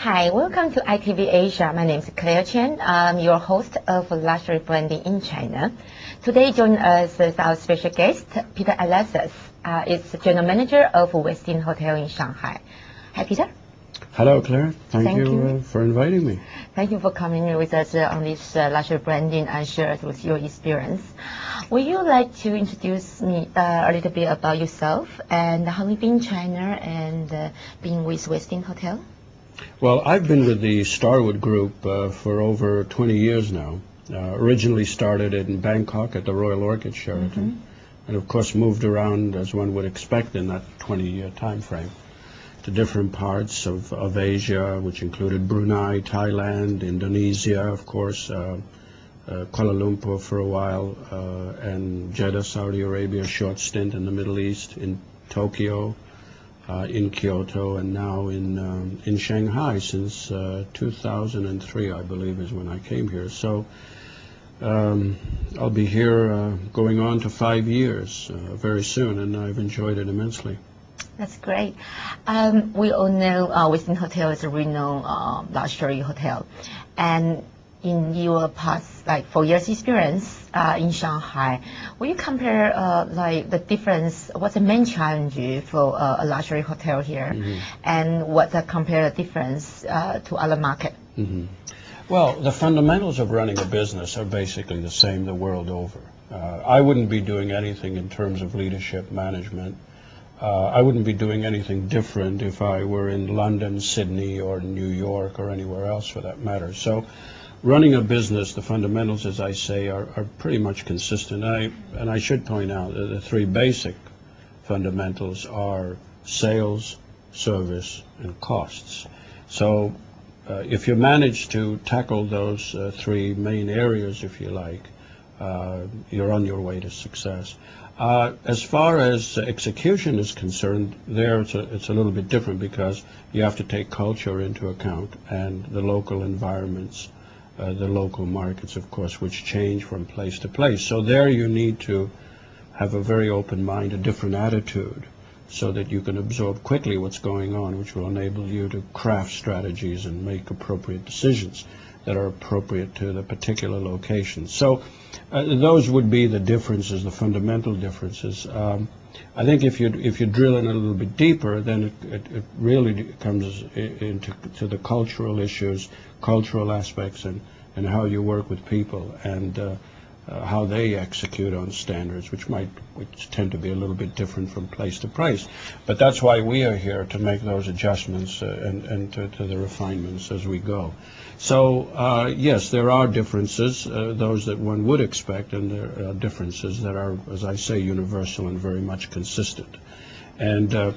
Hi, welcome to ITV Asia. My name is Claire Chen. I'm your host of luxury branding in China. Today, join us is our special guest, Peter Alatsas. Is General Manager of Westin Hotel in Shanghai. Hi, Peter. Hello, Claire. Thank you for inviting me. Thank you for coming with us on this luxury branding and share with your experience. Would you like to introduce me a little bit about yourself and how you've been in China and being with Westin Hotel? Well, I've been with the Starwood Group for over 20 years now. Originally started in Bangkok at the Royal Orchid Sheraton, and of course moved around as one would expect in that 20-year time frame to different parts of Asia, which included Brunei, Thailand, Indonesia, of course, Kuala Lumpur for a while, and Jeddah, Saudi Arabia, a short stint in the Middle East, in Tokyo, in Kyoto, and now in Shanghai since 2003, I believe, is when I came here. So I'll be here going on to 5 years very soon, and I've enjoyed it immensely. That's great. We all know Westin Hotel is a renowned luxury hotel, and in your past 4 years experience in Shanghai, will you compare the difference? What's the main challenge for a luxury hotel here, and what's the compare difference to other market? Well, the fundamentals of running a business are basically the same the world over. I wouldn't be doing anything in terms of leadership management. I wouldn't be doing anything different if I were in London, Sydney, or New York, or anywhere else for that matter. So running a business, the fundamentals, as I say, are pretty much consistent. And I should point out that the three basic fundamentals are sales, service, and costs. So if you manage to tackle those three main areas, if you like, you're on your way to success. As far as execution is concerned, there it's a little bit different because you have to take culture into account and the local environments, the local markets, of course, which change from place to place. So there you need to have a very open mind, a different attitude, so that you can absorb quickly what's going on, which will enable you to craft strategies and make appropriate decisions that are appropriate to the particular location. So those would be the differences, the fundamental differences. I think if you drill in a little bit deeper, then it really comes into the cultural issues, cultural aspects, and how you work with people and how they execute on standards, which tend to be a little bit different from place to place. But that's why we are here, to make those adjustments and to the refinements as we go. So yes, there are differences, those that one would expect, and there are differences that are, as I say, universal and very much consistent. And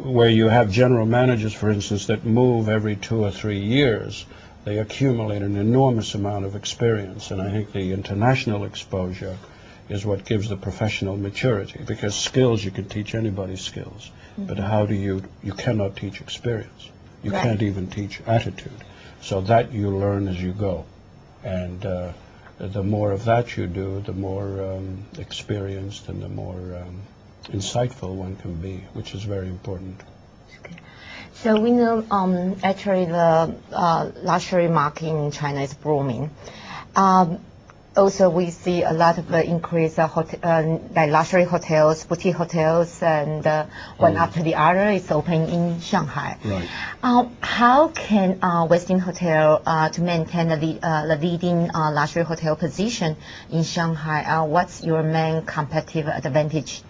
where you have general managers, for instance, that move every 2 or 3 years, they accumulate an enormous amount of experience, and I think the international exposure is what gives the professional maturity, because skills, you can teach anybody skills, but how do you cannot teach experience. You can't even teach attitude. So that you learn as you go, and the more of that you do, the more experienced and the more insightful one can be, which is very important. Okay. So we know actually the luxury market in China is booming. Also, we see a lot of increase like luxury hotels, boutique hotels, and one after the other is opening in Shanghai. Right. How can Westin Hotel to maintain the leading luxury hotel position in Shanghai? What's your main competitive advantage?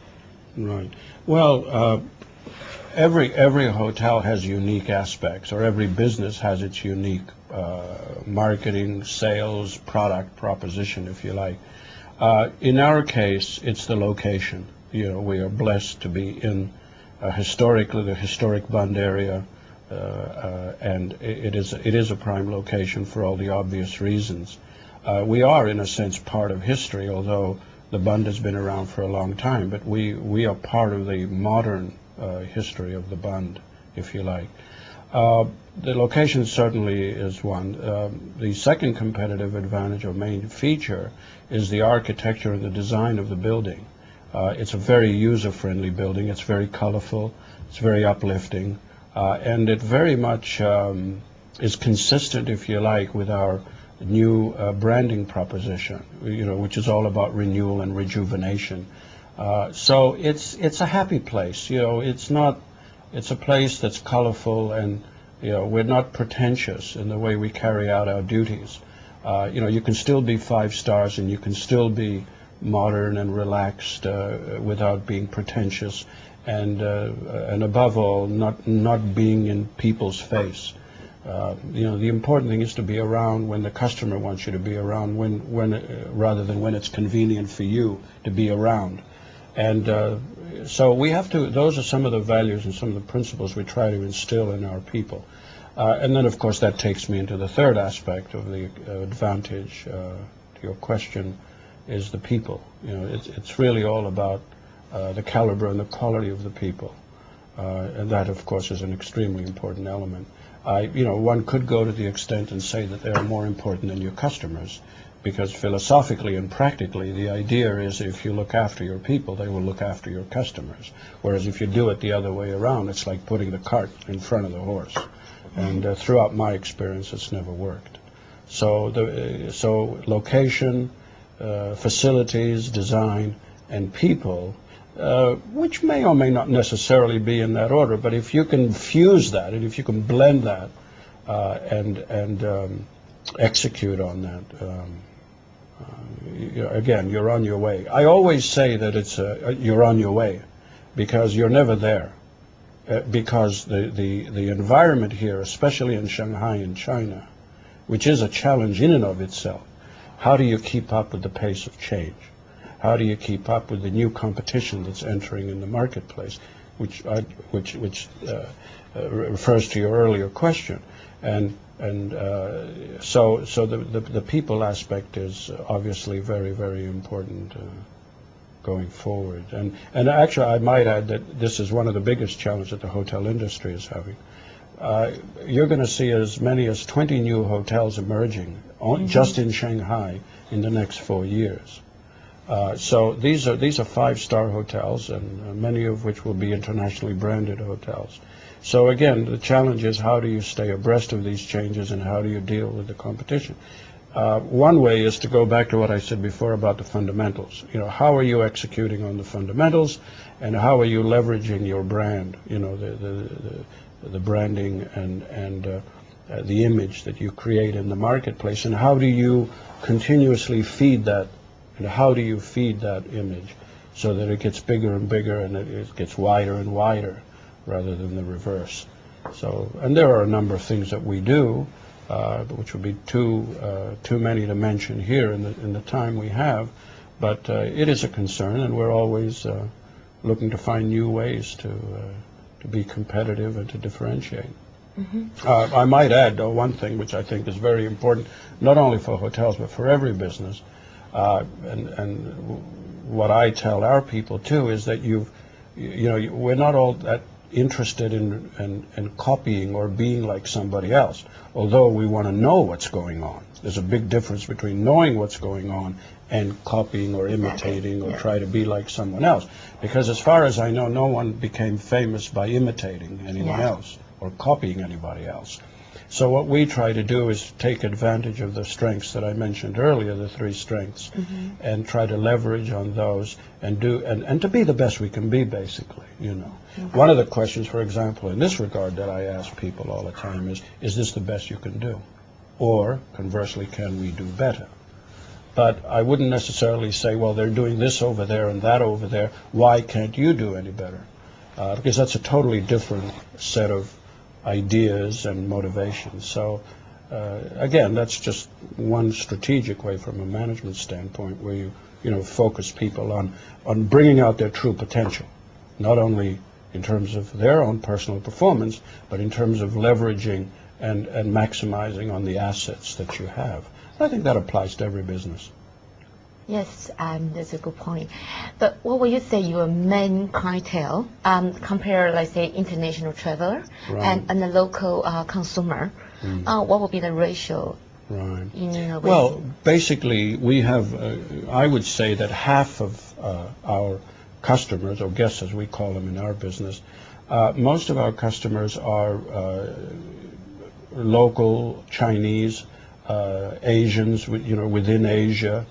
Right. Well, every hotel has unique aspects, or every business has its unique marketing, sales, product proposition, if you like. In our case, it's the location. You know, we are blessed to be in the historic Bund area, and it is a prime location for all the obvious reasons. We are, in a sense, part of history, although the Bund has been around for a long time, but we are part of the modern history of the Bund, if you like. The location certainly is one. The second competitive advantage or main feature is the architecture and the design of the building. It's a very user-friendly building. It's very colorful. It's very uplifting. And it very much is consistent, if you like, with our new branding proposition, which is all about renewal and rejuvenation. So it's a happy place. It's a place that's colorful, and we're not pretentious in the way we carry out our duties. You can still be 5 stars, and you can still be modern and relaxed without being pretentious, and above all, not being in people's face. The important thing is to be around when the customer wants you to be around, rather than when it's convenient for you to be around. And so we have to, those are some of the values and some of the principles we try to instill in our people. And then, of course, that takes me into the third aspect of the advantage to your question, is the people. It's really all about the caliber and the quality of the people. And that, of course, is an extremely important element. One could go to the extent and say that they are more important than your customers, because philosophically and practically, the idea is if you look after your people, they will look after your customers. Whereas if you do it the other way around, it's like putting the cart in front of the horse. And throughout my experience, it's never worked. So location, facilities, design, and people, which may or may not necessarily be in that order, but if you can fuse that, and if you can blend that and execute on that, again, you're on your way. I always say that it's you're on your way, because you're never there. Because the environment here, especially in Shanghai and China, which is a challenge in and of itself, how do you keep up with the pace of change? How do you keep up with the new competition that's entering in the marketplace, which refers to your earlier question? And so the people aspect is obviously very, very important going forward. And actually, I might add that this is one of the biggest challenges that the hotel industry is having. You're going to see as many as 20 new hotels emerging just in Shanghai in the next 4 years. So these are 5-star hotels, and many of which will be internationally branded hotels. So again, the challenge is, how do you stay abreast of these changes, and how do you deal with the competition? One way is to go back to what I said before about the fundamentals. How are you executing on the fundamentals, and how are you leveraging your brand? The branding and the image that you create in the marketplace, and how do you continuously feed that? And how do you feed that image so that it gets bigger and bigger, and it gets wider and wider, rather than the reverse? So, and there are a number of things that we do, which would be too many to mention here in the time we have, but it is a concern, and we're always looking to find new ways to be competitive and to differentiate. I might add one thing which I think is very important, not only for hotels but for every business, and what I tell our people too is that we're not all that interested in copying or being like somebody else, although we want to know what's going on. There's a big difference between knowing what's going on and copying or imitating or try to be like someone else. Because as far as I know, no one became famous by imitating anyone else or copying anybody else. So what we try to do is take advantage of the strengths that I mentioned earlier, the 3 strengths, and try to leverage on those and to be the best we can be, basically. One of the questions, for example, in this regard that I ask people all the time is this the best you can do? Or, conversely, can we do better? But I wouldn't necessarily say, well, they're doing this over there and that over there, why can't you do any better? Because that's a totally different set of ideas and motivations. So again, that's just one strategic way from a management standpoint, where you focus people on bringing out their true potential, not only in terms of their own personal performance, but in terms of leveraging and maximizing on the assets that you have. I think that applies to every business. Yes, that's a good point. But what would you say your main clientele, compare, let's say, international traveler and the local consumer? What would be the ratio? Right. Well, basically, we have, I would say that half of our customers, or guests as we call them in our business, Most of our customers are local Chinese, Asians, within Asia.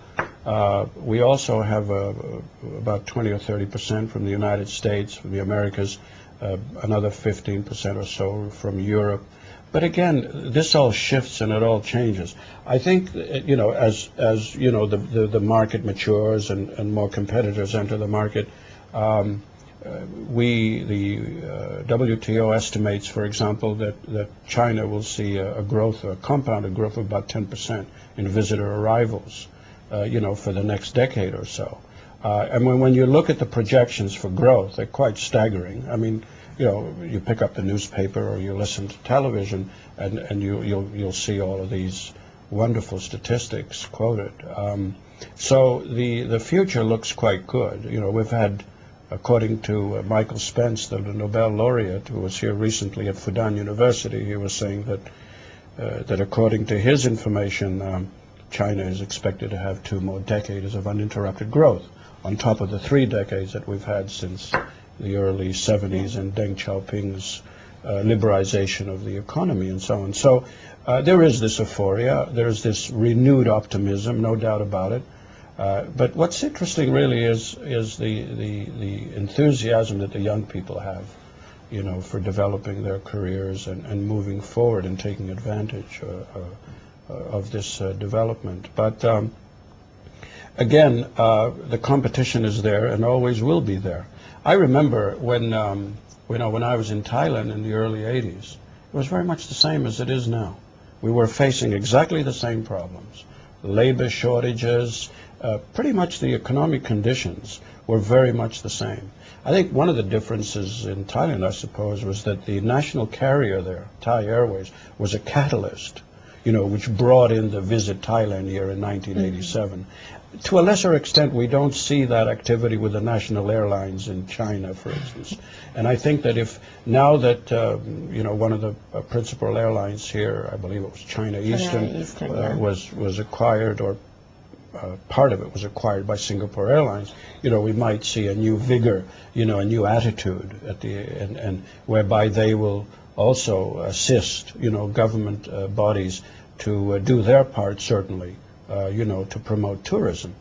We also have about 20 or 30% from the United States, from the Americas, another 15% or so from Europe. But again, this all shifts and it all changes. I think, as the market matures and more competitors enter the market, the WTO estimates, for example, that China will see a compounded growth of about 10% in visitor arrivals, for the next decade or so. And when you look at the projections for growth, they're quite staggering. I mean, you pick up the newspaper or you listen to television, and you'll see all of these wonderful statistics quoted. So the future looks quite good. We've had, according to Michael Spence, the Nobel laureate, who was here recently at Fudan University, he was saying that according to his information, China is expected to have 2 more decades of uninterrupted growth, on top of the 3 decades that we've had since the early 70s and Deng Xiaoping's liberalization of the economy and so on. So there is this euphoria, there's this renewed optimism, no doubt about it. But what's interesting really is the enthusiasm that the young people have, for developing their careers and moving forward and taking advantage of this development. But again, the competition is there and always will be there. I remember when I was in Thailand in the early 80s, it was very much the same as it is now. We were facing exactly the same problems. Labor shortages, pretty much the economic conditions were very much the same. I think one of the differences in Thailand, I suppose, was that the national carrier there, Thai Airways, was a catalyst, which brought in the Visit Thailand year in 1987. To a lesser extent, we don't see that activity with the national airlines in China, for instance. And I think that now that, one of the principal airlines here, I believe it was China Eastern, was acquired, or part of it was acquired by Singapore Airlines, we might see a new vigor, a new attitude and whereby they will also assist, government bodies to do their part, certainly, to promote tourism.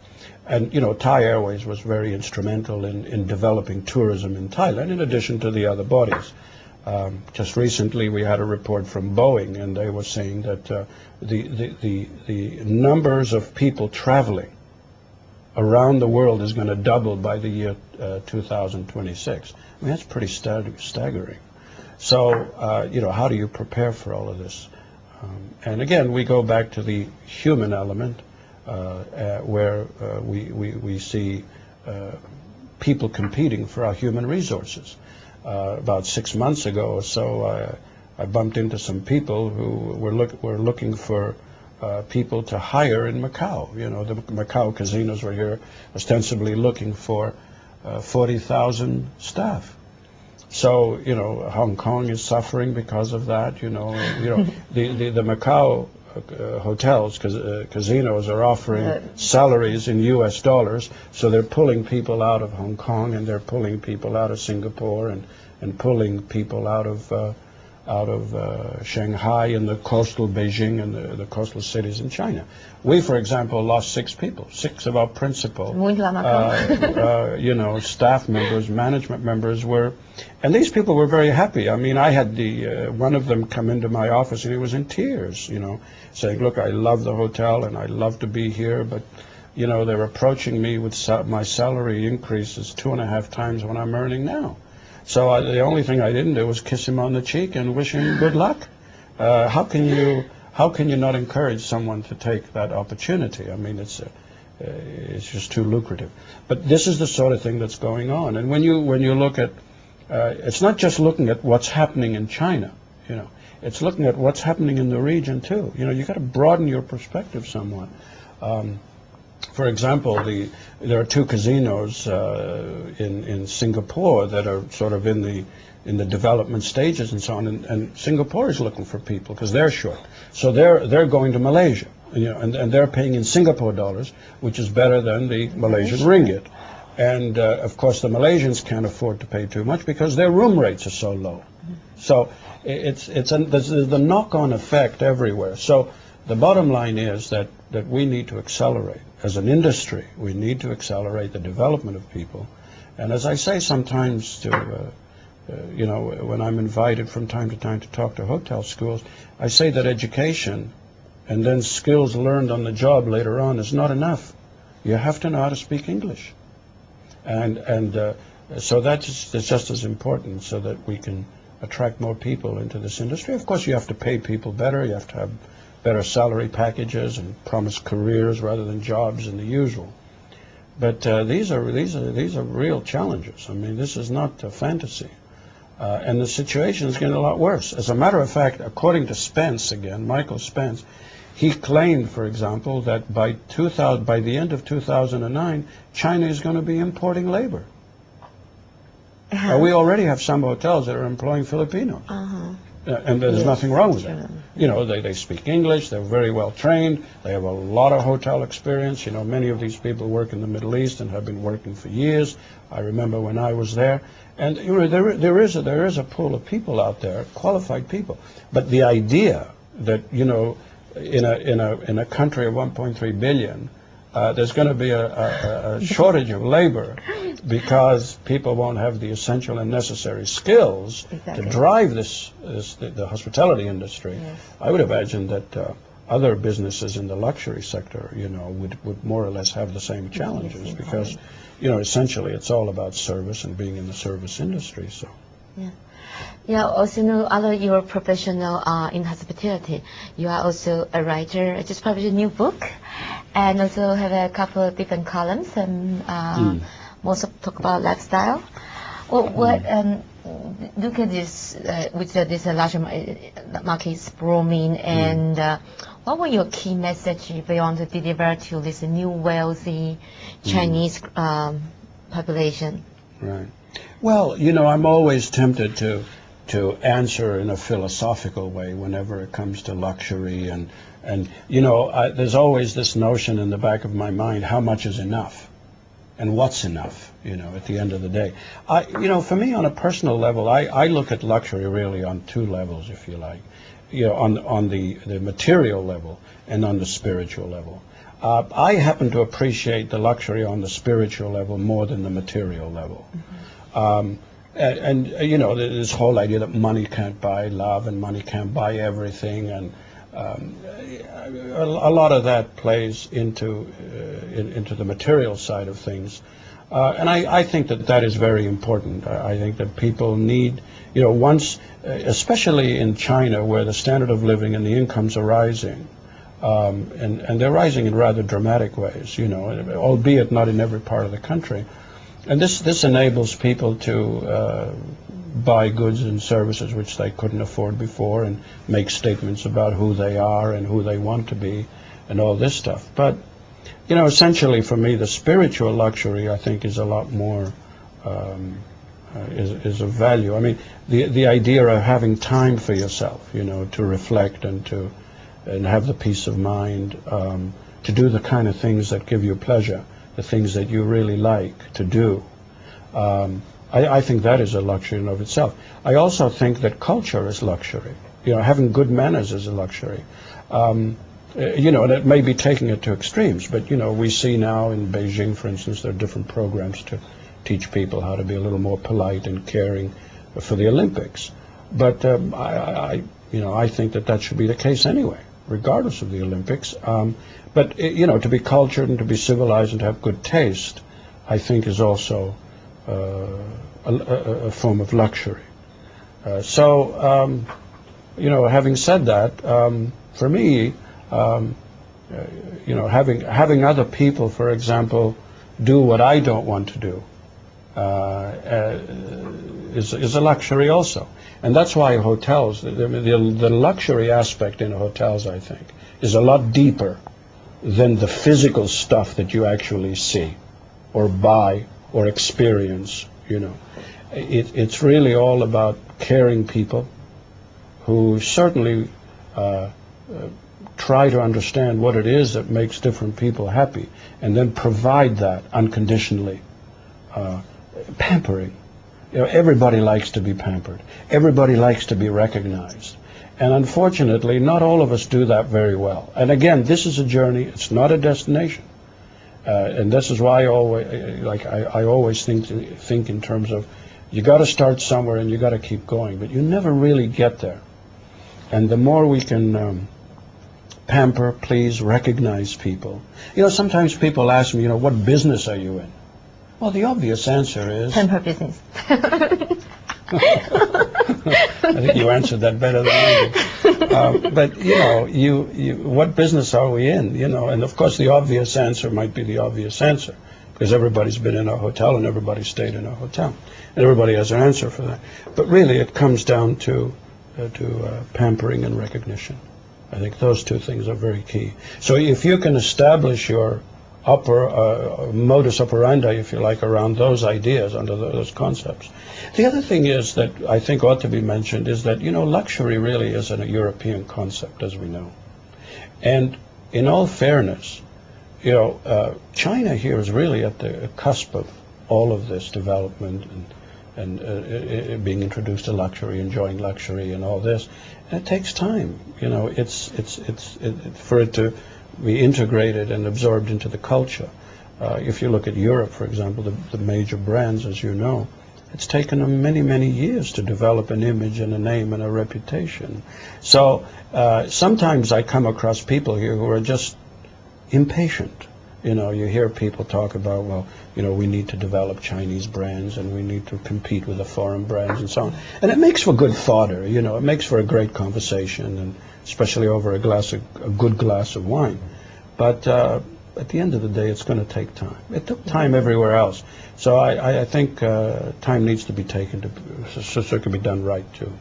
And, Thai Airways was very instrumental in developing tourism in Thailand, in addition to the other bodies. Just recently, we had a report from Boeing, and they were saying that the numbers of people traveling around the world is going to double by the year 2026. I mean, that's pretty staggering. So, how do you prepare for all of this? And again, we go back to the human element, where we see people competing for our human resources. About 6 months ago or so, I bumped into some people who were looking for people to hire in Macau. The Macau casinos were here ostensibly looking for 40,000 staff. So, Hong Kong is suffering because of that. The Macau hotels, casinos are offering salaries in U.S. dollars, so they're pulling people out of Hong Kong, and they're pulling people out of Singapore, and pulling people out of Shanghai and the coastal Beijing and the coastal cities in China. We, for example, lost 6 people, 6 of our principal, staff members, management members and these people were very happy. I mean, I had one of them come into my office, and he was in tears, saying, look, I love the hotel and I love to be here, but, they're approaching me with my salary increases 2.5 times what I'm earning now. So the only thing I didn't do was kiss him on the cheek and wish him good luck. How can you not encourage someone to take that opportunity? I mean, it's just too lucrative. But this is the sort of thing that's going on. And when you look at, it's not just looking at what's happening in China. It's looking at what's happening in the region too. You got to broaden your perspective somewhat. For example, there are 2 casinos in Singapore that are sort of in the development stages and so on, and Singapore is looking for people because they're short. So they're going to Malaysia, and they're paying in Singapore dollars, which is better than the Malaysian ringgit. And of course, the Malaysians can't afford to pay too much because their room rates are so low. So there's the knock-on effect everywhere. So the bottom line is that we need to accelerate. As an industry, we need to accelerate the development of people. And as I say sometimes to, when I'm invited from time to time to talk to hotel schools, I say that education and then skills learned on the job later on is not enough. You have to know how to speak English. And so that's just as important so that we can attract more people into this industry. Of course, you have to pay people better. You have to have better salary packages and promise careers rather than jobs in the usual. But these are real challenges. I mean, this is not a fantasy. And the situation is getting a lot worse. As a matter of fact, according to Spence again, Michael Spence, he claimed, for example, that by the end of 2009, China is going to be importing labor. We already have some hotels that are employing Filipinos. And there's nothing wrong with that. You know, they speak English, they're very well trained, they have a lot of hotel experience. You know, many of these people work in the Middle East and have been working for years. I remember when I was there. And you know, there is a pool of people out there, qualified people. But the idea that, you know, in a country of 1.3 billion, there's going to be a shortage of labor because people won't have the essential and necessary skills to drive the hospitality industry. Yes. I would imagine that other businesses in the luxury sector, you know, would more or less have the same challenges because, you know, essentially it's all about service and being in the service industry. So. Yeah. Yeah, also know other your professional in hospitality. You are also a writer. I just published a new book, and also have a couple of different columns. And most of talk about lifestyle. Well, what look at this with this larger market booming, and what were your key message you want to deliver to this new wealthy Chinese population? Right. Well, you know, I'm always tempted to answer in a philosophical way whenever it comes to luxury, and you know, there's always this notion in the back of my mind: how much is enough, and what's enough? You know, at the end of the day, you know, for me on a personal level, I look at luxury really on two levels, if you like, you know, on the material level and on the spiritual level. I happen to appreciate the luxury on the spiritual level more than the material level. And you know, this whole idea that money can't buy love and money can't buy everything, and a lot of that plays into the material side of things. And I think that is very important. I think that people need, you know, once, especially in China, where the standard of living and the incomes are rising, and they're rising in rather dramatic ways, you know, albeit not in every part of the country. And this enables people to buy goods and services which they couldn't afford before, and make statements about who they are and who they want to be and all this stuff. But, you know, essentially for me, the spiritual luxury, I think, is a lot more, is of value. I mean, the idea of having time for yourself, you know, to reflect and have the peace of mind, to do the kind of things that give you pleasure, the things that you really like to do. I think that is a luxury in and of itself. I also think that culture is luxury. You know, having good manners is a luxury. You know, and it may be taking it to extremes, but, you know, we see now in Beijing, for instance, there are different programs to teach people how to be a little more polite and caring for the Olympics. But I think that should be the case anyway, regardless of the Olympics. But, you know, to be cultured and to be civilized and to have good taste, I think is also a form of luxury. You know, having said that, for me, you know, having other people, for example, do what I don't want to do is a luxury also. And that's why hotels, the luxury aspect in hotels, I think, is a lot deeper than the physical stuff that you actually see or buy or experience, you know. It's really all about caring people who certainly try to understand what it is that makes different people happy, and then provide that unconditionally pampering. You know, everybody likes to be pampered. Everybody likes to be recognized. And unfortunately, not all of us do that very well. And again, this is a journey. It's not a destination. And this is why I always think in terms of you got to start somewhere and you got to keep going, but you never really get there. And the more we can pamper, please, recognize people. You know, sometimes people ask me, you know, what business are you in? Well, the obvious answer is Pamper business. I think you answered that better than I did. But you know, what business are we in? You know, and of course the obvious answer might be the obvious answer, because everybody's been in a hotel and everybody stayed in a hotel, and everybody has an answer for that. But really, it comes down to pampering and recognition. I think those two things are very key. So if you can establish your modus operandi, if you like, around those ideas, under those concepts. The other thing is that I think ought to be mentioned is that, you know, luxury really is a European concept, as we know. And in all fairness, you know, China here is really at the cusp of all of this development and being introduced to luxury, enjoying luxury and all this. And it takes time. You know, it's for it to be integrated and absorbed into the culture. If you look at Europe, for example, the major brands, as you know, it's taken them many, many years to develop an image and a name and a reputation. So sometimes I come across people here who are just impatient. You know, you hear people talk about, well, you know, we need to develop Chinese brands and we need to compete with the foreign brands and so on. And it makes for good fodder, you know, it makes for a great conversation, and especially over a good glass of wine. But at the end of the day, it's going to take time. It took time everywhere else. So I think time needs to be taken so it can be done right too.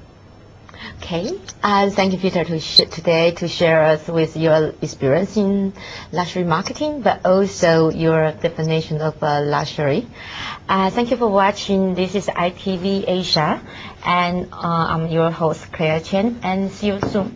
Okay, thank you, Peter, today to share us with your experience in luxury marketing, but also your definition of luxury. Thank you for watching. This is ITV Asia, and I'm your host, Claire Chen, and see you soon.